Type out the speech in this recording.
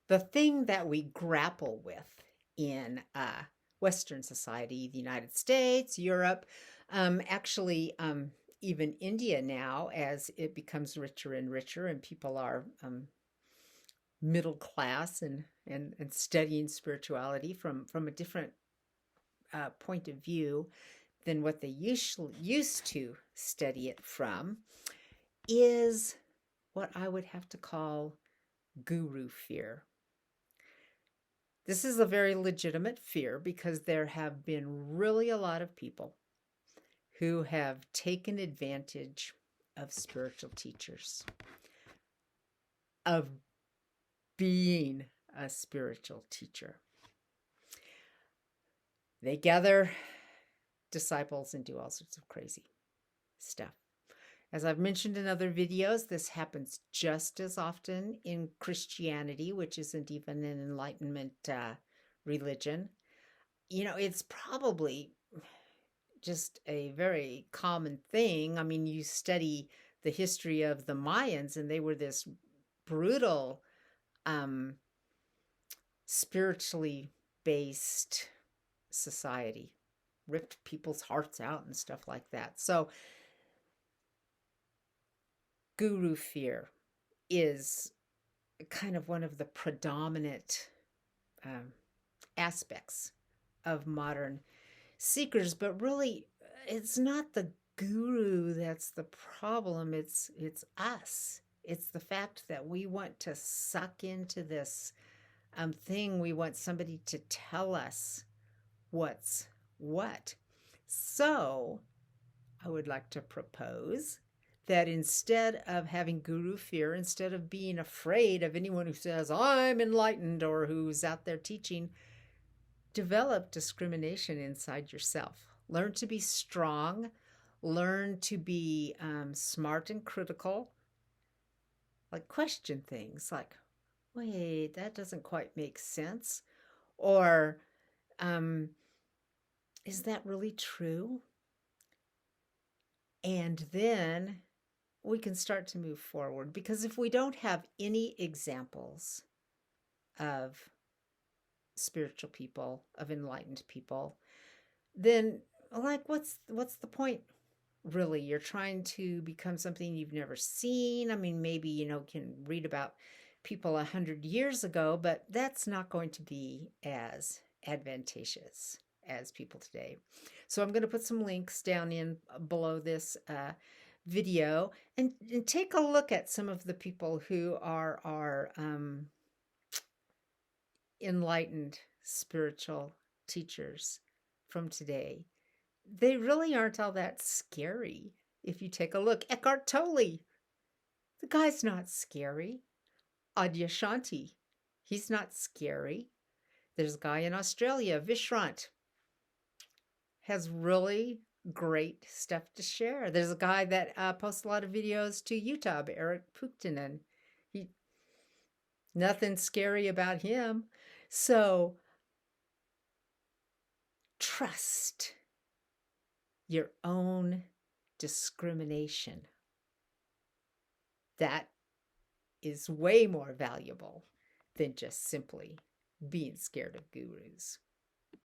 the thing that we grapple with in Western society, the United States, Europe, actually, even India now, as it becomes richer and richer, and people are middle class and studying spirituality from a different point of view than what they usually used to study it from, is what I would have to call guru fear. This is a very legitimate fear because there have been really a lot of people who have taken advantage of spiritual teachers, of being a spiritual teacher. They gather disciples and do all sorts of crazy stuff. As I've mentioned in other videos, this happens just as often in Christianity, which isn't even an Enlightenment religion. It's probably just a very common thing. I mean, you study the history of the Mayans, and they were this brutal, spiritually based society, ripped people's hearts out and stuff like that. So, guru fear is kind of one of the predominant um, aspects of modern seekers, but really it's not the guru that's the problem. It's us. It's the fact that we want to suck into this thing. We want somebody to tell us what's what. So I would like to propose that instead of having guru fear, instead of being afraid of anyone who says, I'm enlightened, or who's out there teaching, develop discrimination inside yourself. Learn to be strong. Learn to be smart and critical. Like, question things like, wait, that doesn't quite make sense. Or, is that really true? And then we can start to move forward. Because if we don't have any examples of spiritual people, of enlightened people, then like what's the point? Really, you're trying to become something you've never seen. I mean, maybe can read about people 100 years ago, but that's not going to be as advantageous as people today. So I'm going to put some links down in below this video, and take a look at some of the people who are enlightened spiritual teachers from today. They really aren't all that scary. If you take a look, Eckhart Tolle, the guy's not scary. Adyashanti, he's not scary. There's a guy in Australia, Vishrant, has really great stuff to share. There's a guy that posts a lot of videos to YouTube, Eric Puktinen. Nothing scary about him. So trust your own discrimination. That is way more valuable than just simply being scared of gurus.